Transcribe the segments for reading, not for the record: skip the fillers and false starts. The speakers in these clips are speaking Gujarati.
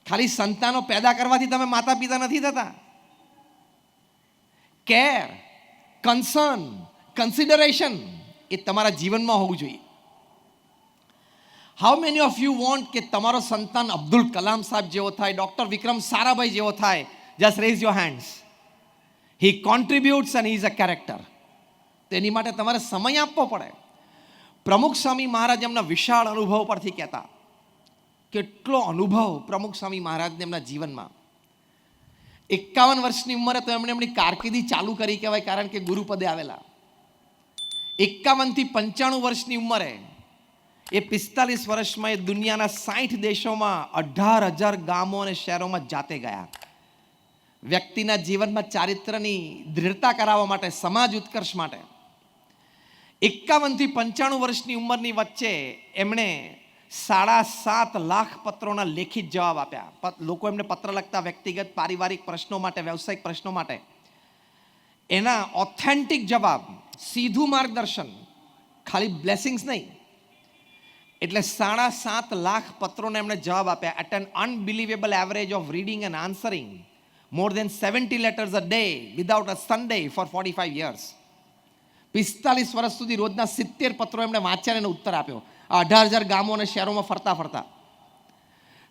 ખાલી સંતાનો પેદા કરવાથી તમે માતા પિતા નથી થતા. કેર, કન્સર્ન, કન્સિડરેશન એ તમારા જીવનમાં હોવું જોઈએ. How many of you want કે તમારો સંતાન અબ્દુલ કલામ સાહેબ જેવો થાય, ડૉક્ટર વિક્રમ સારાભાઈ જેવો થાય? Just raise your hands. He contributes and he is a character. તેની માટે તમારે સમય આપવો પડે. પ્રમુખ સ્વામી મહારાજ એમના વિશાળ અનુભવ પરથી કહેતા. કેટલો અનુભવ પ્રમુખ સ્વામી મહારાજને એમના જીવનમાં. 51 વર્ષની ઉંમરે તો એમણે એમની કારકિર્દી ચાલુ કરી કહેવાય, કારણ કે ગુરુપદે આવેલા. 51 થી 95 વર્ષની ઉંમરે એ 45 વર્ષમાં એ દુનિયાના 60 દેશોમાં 18,000 ગામો અને શહેરોમાં જાતે ગયા. વ્યક્તિના જીવનમાં ચારિત્રની દૃઢતા કરાવવા માટે, સમાજ ઉત્કર્ષ માટે. 51 થી 95 વર્ષની ઉંમરની વચ્ચે એમણે 7.5 લાખ પત્રોના લેખિત જવાબ આપ્યા. લોકો એમને પત્ર લખતા વ્યક્તિગત પારિવારિક પ્રશ્નો માટે, વ્યવસાયિક પ્રશ્નો માટે. એના ઓથેન્ટિક જવાબ, સીધું માર્ગદર્શન, ખાલી બ્લેસિંગ્સ નહીં. એટલે 7.5 લાખ પત્રોને એમણે જવાબ આપ્યા. At an unbelievable average of reading and answering more than 70 letters a day without a Sunday for 45 years. 45 વર્ષ સુધી રોજના 70 પત્રો એમણે વાંચ્યા અને ઉત્તર આપ્યો. 18,000 ગામો અને શહેરોમાં ફરતા ફરતા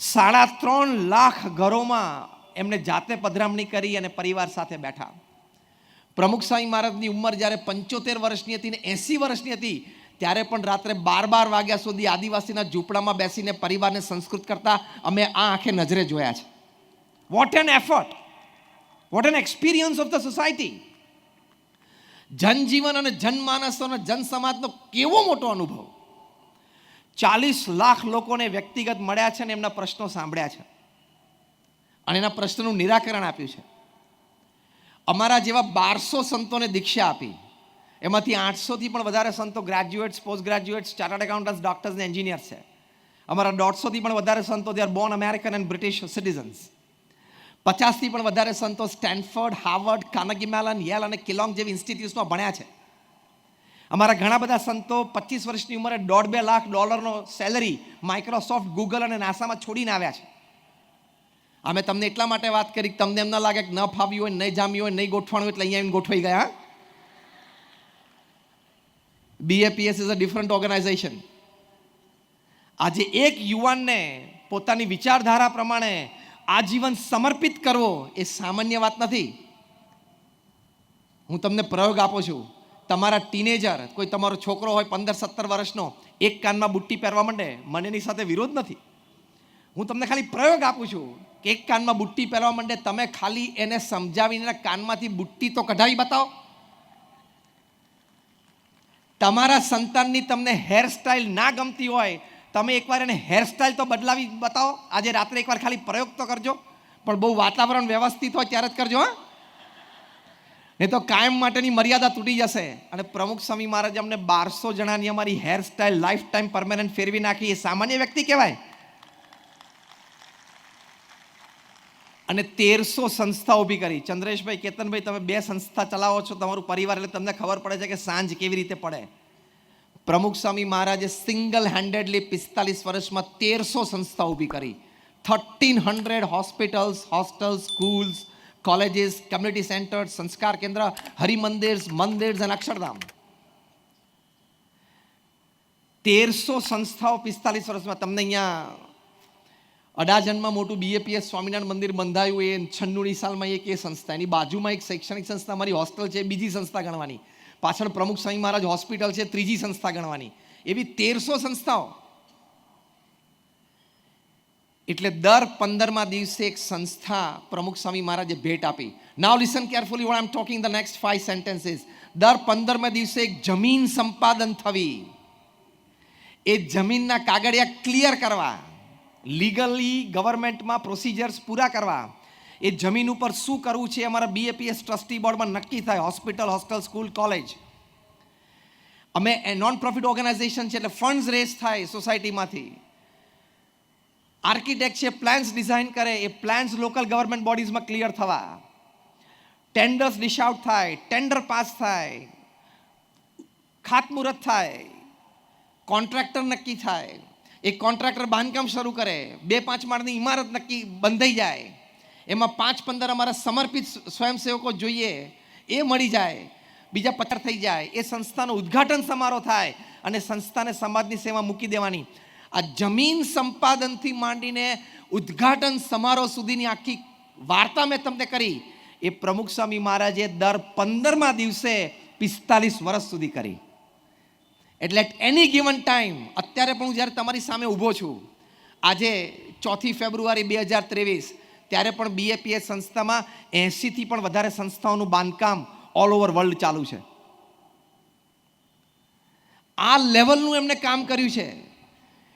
3.5 લાખ ઘરોમાં એમણે જાતે પધરામણી કરી અને પરિવાર સાથે બેઠા. પ્રમુખ સ્વામી મહારાજની ઉંમર જ્યારે 75 વર્ષની હતી ને 80 વર્ષની હતી, ત્યારે પણ રાત્રે 12 વાગ્યા સુધી આદિવાસીના ઝૂંપડામાં બેસીને પરિવારને સંસ્કૃત કરતા અમે આ આંખે નજરે જોયા છે. What an effort, what an experience of the society. જનજીવન અને જનમાનસ અને જનસમાજનો કેવો મોટો અનુભવ. 40 લાખ લોકોને વ્યક્તિગત મળ્યા છે અને એમના પ્રશ્નો સાંભળ્યા છે અને એના પ્રશ્નનું નિરાકરણ આપ્યું છે. અમારા જેવા 1200 સંતોને દીક્ષા આપી. એમાંથી 800થી પણ વધારે સંતો graduates, post graduates, chartered accountants, doctors અને એન્જિનિયર્સ છે. અમારા 150થી પણ વધારે સંતો they are born American and British citizens. 50થી પણ વધારે સંતો Stanford, Harvard, Carnegie Mellon, Yale અને કિલોંગ જેવી ઇન્સ્ટિટ્યૂટ્સમાં ભણ્યા છે. અમારા ઘણા બધા સંતો 25 વર્ષની ઉંમરે $1.5-2 લાખ સેલરી માઇક્રોસોફ્ટ, ગૂગલ અને નાસામાં છોડીને આવ્યા છે. અમે તમને એટલા માટે વાત કરી કે તમને એમ ના લાગે કે ન ફાવ્યું હોય, નહીં જામ્યું હોય, નહીં ગોઠવાણું એટલે અહીંયા ગોઠવાઈ ગયા. BAPS is a different organisation. આજે એક યુવાનને પોતાની વિચારધારા પ્રમાણે આજીવન સમર્પિત કરવો એ સામાન્ય વાત નથી. હું તમને પ્રયોગ આપું છું. તમારા ટીનેજર, કોઈ તમારો છોકરો હોય 15-17 વર્ષનો, એક કાનમાં બુટ્ટી પહેરવા માંડે, મને એની સાથે વિરોધ નથી. હું તમને ખાલી પ્રયોગ આપું છું કે એક કાનમાં બુટ્ટી પહેરવા માંડે, તમે ખાલી એને સમજાવીને કાનમાંથી બુટ્ટી તો કઢાવી બતાવો. તમારા સંતાનની તમને હેરસ્ટાઈલ ના ગમતી હોય, તમે એકવાર એને હેરસ્ટાઈલ તો બદલાવી બતાવો. આજે રાત્રે એકવાર ખાલી પ્રયોગ તો કરજો, પણ બહુ વાતાવરણ વ્યવસ્થિત હોય ત્યારે જ કરજો. હા, નહીં તો કાયમ માટેની મર્યાદા તૂટી જશે. અને પ્રમુખ સ્વામી મહારાજ અમને 1200 જણાની અમારી હેરસ્ટાઈલ લાઈફ ટાઈમ પરમેનન્ટ ફેરવી નાખી. એ સામાન્ય વ્યક્તિ કહેવાય. અને 1300 સંસ્થા ઊભી કરી. ચંદ્રેશભાઈ, કેતનભાઈ, તમે 2 સંસ્થા ચલાવો છો તમારું પરિવાર, એટલે તમને ખબર પડે છે કે સાંજ કેવી રીતે પડે. પ્રમુખ સ્વામી મહારાજે સિંગલ હેન્ડેડલી 45 વર્ષમાં 1300 સંસ્થા ઊભી કરી. 1300 hospitals, hostels, schools, colleges, community centres, સંસ્કાર કેન્દ્ર, હરિમંદિર્સ, મંદિર્સ અને અક્ષરધામ. 1300 સંસ્થાઓ 45 વર્ષમાં. તમને અહીંયા અડાજણમાં મોટું BAPS સ્વામિનારાયણ મંદિર બંધાયું, એ 96ની સાલમાં એક એ સંસ્થા. એની બાજુમાં એક શૈક્ષણિક સંસ્થા, મારી હોસ્ટેલ છે, બીજી સંસ્થા ગણવાની. પાછળ પ્રમુખ સ્વામી મહારાજ હોસ્પિટલ છે, ત્રીજી સંસ્થા ગણવાની. એવી 1300 સંસ્થાઓ. એટલે દર 15મા દિવસે એક સંસ્થા પ્રમુખ સ્વામી મહારાજે ભેટ આપી. Now listen carefully what I am talking the next 5 sentences. દર 15મા દિવસે એક જમીન સંપાદન થવી. એ જમીનના કાગળિયા ક્લિયર કરવા, લીગલી ગવર્મેન્ટમાં પ્રોસિજર્સ પૂરા કરવા. એ જમીન ઉપર શું કરવું છે અમારા BAPS ટ્રસ્ટી બોર્ડમાં નક્કી થાય. Hospital, hostel, school, college. અમે નોન પ્રોફિટ ઓર્ગેનાઇઝેશન છે, એટલે ફંડ્સ રેઝ થાય સોસાયટીમાંથી. આર્કિટેક્ટ છે, પ્લાન્સ ડિઝાઇન કરે, એ પ્લાન્સ લોકલ ગવર્મેન્ટ બોડીઝમાં ક્લિયર થવા. ટેન્ડર્સ ડિશ આઉટ થાય, ટેન્ડર પાસ થાય, ખાતમુહૂર્ત થાય, કોન્ટ્રાક્ટર નક્કી થાય. એક કોન્ટ્રાક્ટર બાંધકામ શરૂ કરે, 2-5 માળની ઇમારત નક્કી બંધાઈ જાય, એમાં 5-15 અમારા સમર્પિત સ્વયંસેવકો જોઈએ, એ મળી જાય, બીજા 50 થઈ જાય, એ સંસ્થાનો ઉદ્ઘાટન સમારોહ થાય અને સંસ્થાને સમાજની સેવા મૂકી દેવાની. આ જમીન સંપાદનથી માંડીને ઉદ્ઘાટન સમારોહ સુધીની આખી વાર્તા મેં તમને કરી. એ પ્રમુખ સ્વામી મહારાજે દર 15મા દિવસે 45 વર્ષ સુધી કરી. એટલે એટ એની ગિવન ટાઈમ, અત્યારે પણ હું જ્યારે તમારી સામે ઊભો છું, આજે 4 ફેબ્રુઆરી 2023, ત્યારે પણ BAPS સંસ્થામાં 80થી પણ વધારે સંસ્થાઓનું બાંધકામ ઓલ ઓવર વર્લ્ડ ચાલુ છે. આ લેવલનું એમને કામ કર્યું છે.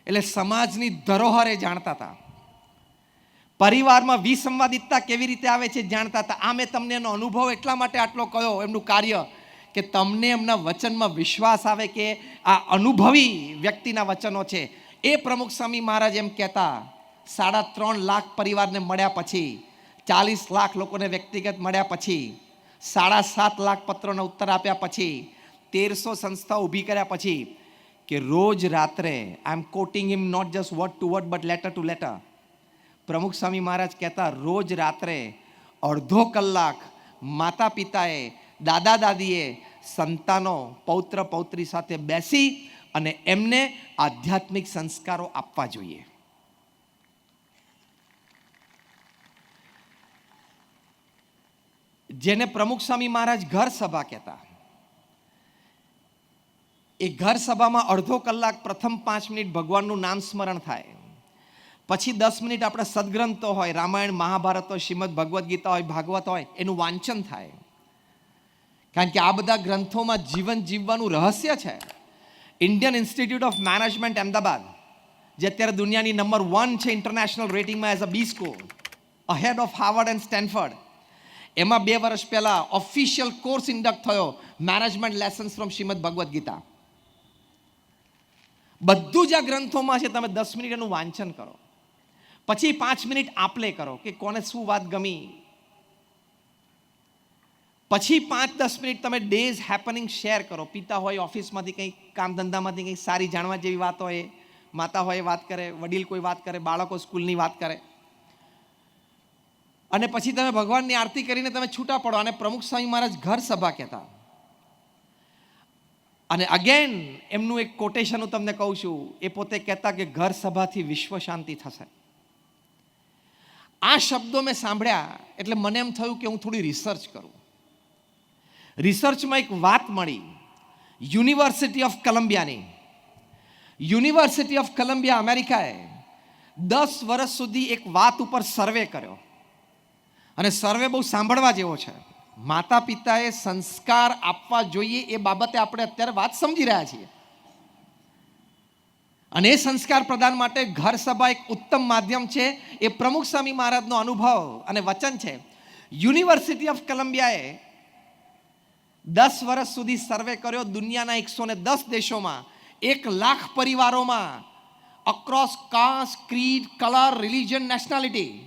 એટલે સમાજની ધરોહર એ જાણતા હતા, પરિવારમાં વિસંવાદિતતા કેવી રીતે આવે છે જાણતા હતા. આ મેં તમને એનો અનુભવ એટલા માટે આટલો કહ્યો, એમનું કાર્ય, કે તમને એમના વચનમાં વિશ્વાસ આવે કે આ અનુભવી વ્યક્તિના વચનો છે. એ પ્રમુખ સ્વામી મહારાજ એમ કહેતા, 3.5 લાખ પરિવારને મળ્યા પછી, 40 લાખ લોકોને વ્યક્તિગત મળ્યા પછી, 7.5 લાખ પત્રોના ઉત્તર આપ્યા પછી, 1300 સંસ્થાઓ ઊભી કર્યા પછી, કે રોજ રાત્રે, I am quoting him not just word to word but letter to letter, Pramukh Swami મહારાજ કહેતા, રોજ રાત્રે અડધો કલાક માતા પિતાએ, દાદા દાદીએ સંતાનો, પૌત્ર પૌત્રી સાથે બેસી અને એમને આધ્યાત્મિક સંસ્કારો આપવા જોઈએ. જેને પ્રમુખ સ્વામી મહારાજ ઘર સભા કહેતા. એ ઘર સભામાં અડધો કલાક પ્રથમ 5 મિનિટ ભગવાનનું નામ સ્મરણ થાય, પછી 10 મિનિટ આપણે સદગ્રંથો હોય, રામાયણ, મહાભારત હોય, શ્રીમદ ભગવદ્ ગીતા હોય, ભાગવત હોય, એનું વાંચન થાય. કારણ કે આ બધા ગ્રંથોમાં જીવન જીવવાનું રહસ્ય છે. Indian Institute of Management Ahmedabad, જે અત્યારે દુનિયાની નંબર 1 છે ઇન્ટરનેશનલ રેટિંગમાં as a B school, ahead of Harvard and Stanford, એમાં 2 વર્ષ પહેલા ઓફિશિયલ કોર્સ ઇન્ડક્ટ થયો, management lessons from Shrimad Bhagavad Gita. બધું જ આ ગ્રંથોમાં છે. તમે 10 મિનિટ એનું વાંચન કરો, પછી 5 મિનિટ આપલે કરો કે કોને શું વાત ગમી, પછી 5-10 મિનિટ તમે ડેઝ હેપનિંગ શેર કરો. પિતા હોય ઓફિસમાંથી કંઈક, કામ ધંધામાંથી કંઈક સારી જાણવા જેવી વાત હોય, માતા હોય વાત કરે, વડીલ કોઈ વાત કરે, બાળકો સ્કૂલની વાત કરે, અને પછી તમે ભગવાનની આરતી કરીને તમે છૂટા પડો. અને પ્રમુખ સ્વામી મહારાજ ઘર સભા કહેતા. અને અગેન એમનું એક કોટેશન હું તમને કહું છું. એ પોતે કહેતા કે ઘર સભાથી વિશ્વ શાંતિ થશે. આ શબ્દો મેં સાંભળ્યા એટલે મને એમ થયું કે હું થોડી રિસર્ચ કરું. રિસર્ચમાં એક વાત મળી, યુનિવર્સિટી ઓફ કોલંબિયાની. યુનિવર્સિટી ઓફ કોલંબિયા અમેરિકાએ 10 વર્ષ સુધી એક વાત ઉપર સર્વે કર્યો, અને સર્વે બહુ સાંભળવા જેવો છે. માતા પિતાએ સંસ્કાર આપવા જોઈએ એ બાબતે આપણે અત્યારે વાત સમજી રહ્યા છીએ, અને એ સંસ્કાર પ્રદાન માટે ઘર સભા એક ઉત્તમ માધ્યમ છે. એ પ્રમુખ સ્વામી મહારાજનો અનુભવ અને વચન છે. યુનિવર્સિટી ઓફ કોલંબિયાએ 10 વર્ષ સુધી સર્વે કર્યો દુનિયાના 110 દેશોમાં, 1 લાખ પરિવારોમાં, across caste, creed, colour, religion, nationality.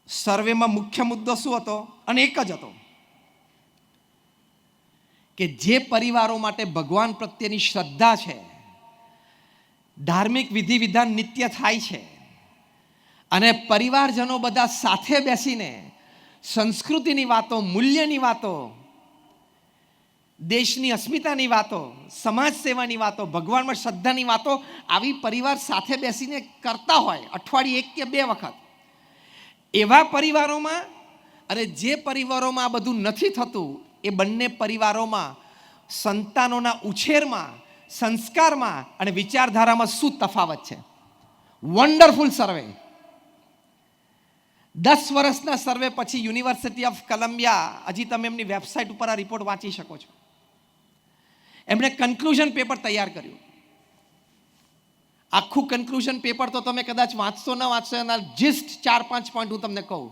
સર્વેમાં મુખ્ય મુદ્દો શું હતો? અને એક જ હતો કે જે પરિવારો માટે ભગવાન પ્રત્યેની શ્રદ્ધા છે, ધાર્મિક વિધિ વિધાન નિત્ય થાય છે, અને પરિવારજનો બધા સાથે બેસીને સંસ્કૃતિની વાતો, મૂલ્યની વાતો, દેશની અસ્મિતાની વાતો, સમાજ સેવાની વાતો, ભગવાનમાં શ્રદ્ધાની વાતો આવી પરિવાર સાથે બેસીને કરતા હોય, અઠવાડિયે 1 કે 2 વખત, એવા પરિવારોમાં, અને જે પરિવારોમાં આ બધું નથી થતું, એ બંને પરિવારોમાં સંતાનોના ઉછેરમાં, સંસ્કારમાં અને વિચારધારામાં શું તફાવત છે. વન્ડરફુલ સર્વે. 10 વર્ષના સર્વે પછી યુનિવર્સિટી ઓફ કોલંબિયા, હજી તમે એમની વેબસાઇટ ઉપર આ રિપોર્ટ વાંચી શકો છો, એમણે કન્ક્લુઝન પેપર તૈયાર કર્યું. આખું કન્ક્લુઝન પેપર તો તમે કદાચ વાંચશો ન વાંચશો, એના જિસ્ટ 4-5 પોઈન્ટ હું તમને કહું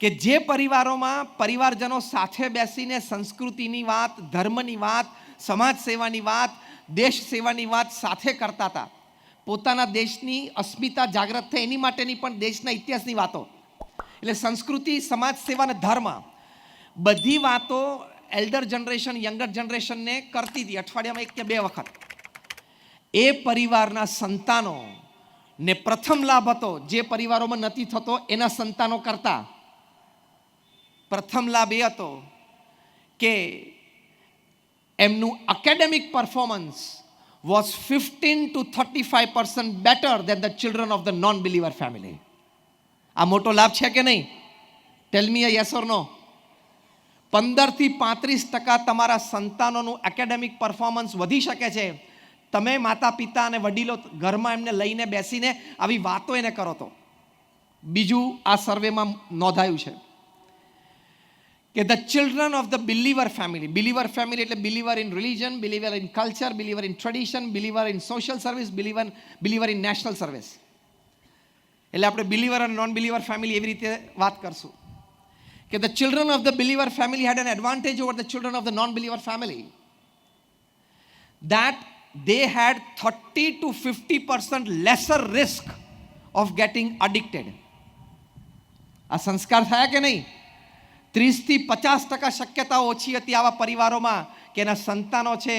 કે જે પરિવારોમાં પરિવારજનો સાથે બેસીને સંસ્કૃતિની વાત, ધર્મની વાત, સમાજ સેવાની વાત, દેશ સેવાની વાત સાથે કરતા હતા, પોતાના દેશની અસ્મિતા જાગૃત થાય એની માટેની પણ દેશના ઇતિહાસની વાતો, એટલે સંસ્કૃતિ, સમાજ સેવા અને ધર્મ, બધી વાતો એલ્ડર જનરેશન યંગર જનરેશનને કરતી હતી, અઠવાડિયામાં 1 કે 2 વખત. એ પરિવારના સંતાનો ને પ્રથમ લાભ હતો જે પરિવારોમાં નથી થતો એના સંતાનો કરતા. પ્રથમ લાભ એ હતો કે એમનું academic performance was 15 to 35% better than the children of the non-believer family. આ મોટો લાભ છે કે નહીં? ટેલ મી યસ ઓર નો. 15 થી 35% તમારા સંતાનોનું એકેડેમિક પરફોર્મન્સ વધી શકે છે તમે માતા પિતા અને વડીલો ઘરમાં એમને લઈને બેસીને આવી વાતો એને કરો તો. બીજું આ સર્વેમાં નોંધાયું છે કે the children of the believer family એટલે believer in religion, believer in culture, believer in tradition, believer in social service, believer in national service. એટલે આપણે believer અને non believer family એવી રીતે વાત કરશું કે the children of the believer family had an advantage over the children of the non believer family, that they had 30 to 50% lesser risk of getting addicted. આ સંસ્કાર થયા કે નહીં? 30 થી 50% શક્યતા ઓછી હતી આવા પરિવારોમાં કે એના સંતાનો છે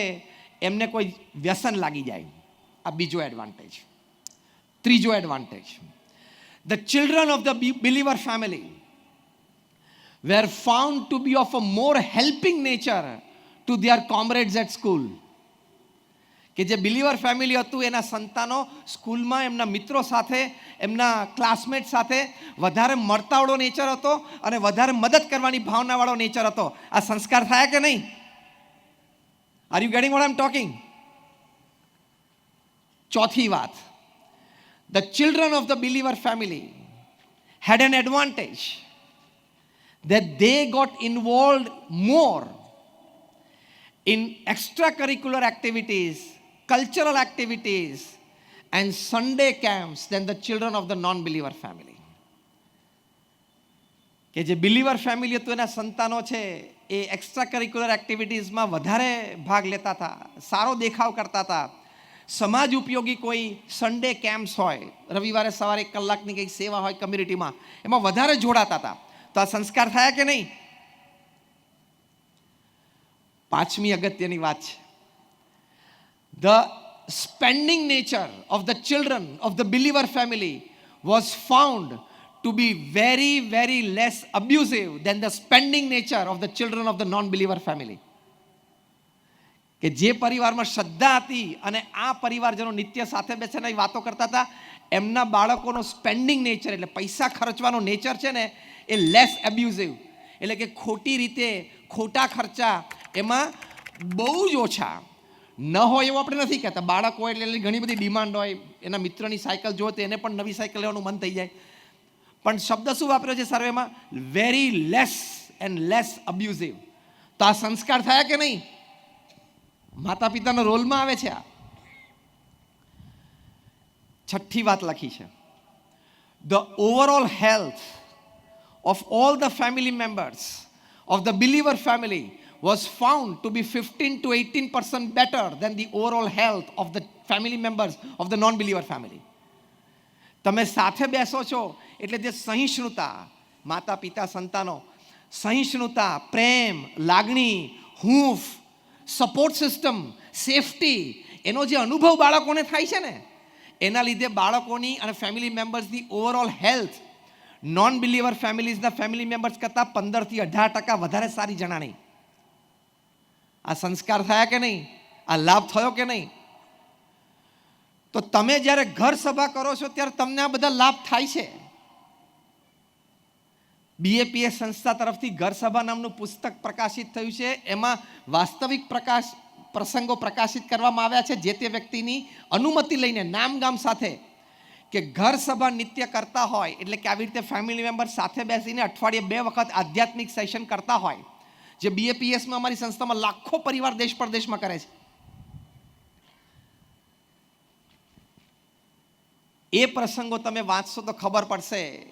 એમને કોઈ વ્યસન લાગી જાય. આ બીજો એડવાન્ટેજ. ત્રીજો advantage, the children of the believer family were found to be of a more helping nature to their comrades at school. કે જે બિલીવર ફેમિલી હતું એના સંતાનો સ્કૂલમાં એમના મિત્રો સાથે એમના ક્લાસમેટ સાથે વધારે મળતાવળો નેચર હતો અને વધારે મદદ કરવાની ભાવનાવાળો નેચર હતો. આ સંસ્કાર થયા કે નહીં? Are you getting what I am talking? ચોથી વાત, the children of the believer family had an advantage that they got involved more in extracurricular activities, cultural activities and Sunday camps than the children of the non-believer family. કે જે બિલીવર ફેમિલી હતું એના સંતાનો છે એ એક્સ્ટ્રા કરિક્યુલર એક્ટિવિટીઝમાં વધારે ભાગ લેતા હતા, સારો દેખાવ કરતા હતા, સમાજ ઉપયોગી કોઈ સન્ડે કેમ્પ્સ હોય, રવિવારે સવારે 1 કલાકની કંઈક સેવા હોય કમ્યુનિટીમાં, એમાં વધારે જોડાતા હતા. તો આ સંસ્કાર થયા કે નહીં? પાંચમી અગત્યની વાત છે, the spending nature of the children of the believer family was found to be very, very less abusive than the spending nature of the children of the non-believer family. કે જે પરિવારમાં શ્રદ્ધા હતી અને આ પરિવારજનો નિત્ય સાથે બેસીને વાતો કરતા હતા, એમના બાળકોનો સ્પેન્ડિંગ નેચર એટલે પૈસા ખર્ચવાનો નેચર છે ને એ લેસ એબ્યુઝિવ, એટલે કે ખોટી રીતે ખોટા ખર્ચા એમાં બહુ જ ઓછા. ન હોય એવું આપણે નથી કહેતા. બાળક હોય એટલે ઘણી બધી ડિમાન્ડ હોય, એના મિત્રની સાયકલ જોવે તો એને પણ નવી સાયકલ લેવાનું મન થઈ જાય. પણ શબ્દ શું વાપર્યો છે સર્વેમાં? Very less and less abusive. તો આ સંસ્કાર થયા કે નહીં? માતા પિતાના રોલમાં આવે છે આ. છઠ્ઠી વાત લખી છે, the overall health of all the family members of the believer family was found to be 15 to 18% better than the overall health of the family members of the non-believer family. તમે સાથે બેસો છો એટલે જે સહિષ્ણુતા, માતા પિતા સંતાનો, સહિષ્ણુતા, પ્રેમ, લાગણી, હૂંફ, સપોર્ટ સિસ્ટમ, સેફટી, એનો જે અનુભવ બાળકોને થાય છે ને એના લીધે બાળકોની અને ફેમિલી મેમ્બર્સની ઓવરઓલ હેલ્થ નોન બિલીવર ફેમિલીઝના ફેમિલી મેમ્બર્સ કરતાં 15 થી 18% વધારે સારી જણાણી. આ સંસ્કાર થયા કે નહીં? આ લાભ થયો કે નહીં? તો તમે જ્યારે ઘર સભા કરો છો ત્યારે તમને આ બધા લાભ થાય છે. BAPS સંસ્થા તરફથી ઘર સભા નામનું પુસ્તક પ્રકાશિત થયું છે. એમાં વાસ્તવિક પ્રસંગો પ્રકાશિત કરવામાં આવ્યા છે જે તે વ્યક્તિની અનુમતિ લઈને નામ ગામ સાથે, કે ઘર સભા નિત્ય કરતા હોય એટલે કે આવી રીતે ફેમિલી મેમ્બર સાથે બેસીને અઠવાડિયે 2 વખત આધ્યાત્મિક સેશન કરતા હોય, જે BAPSમાં અમારી સંસ્થામાં લાખો પરિવાર દેશ પરદેશમાં કરે છે. એ પ્રસંગો તમે વાંચશો તો ખબર પડશે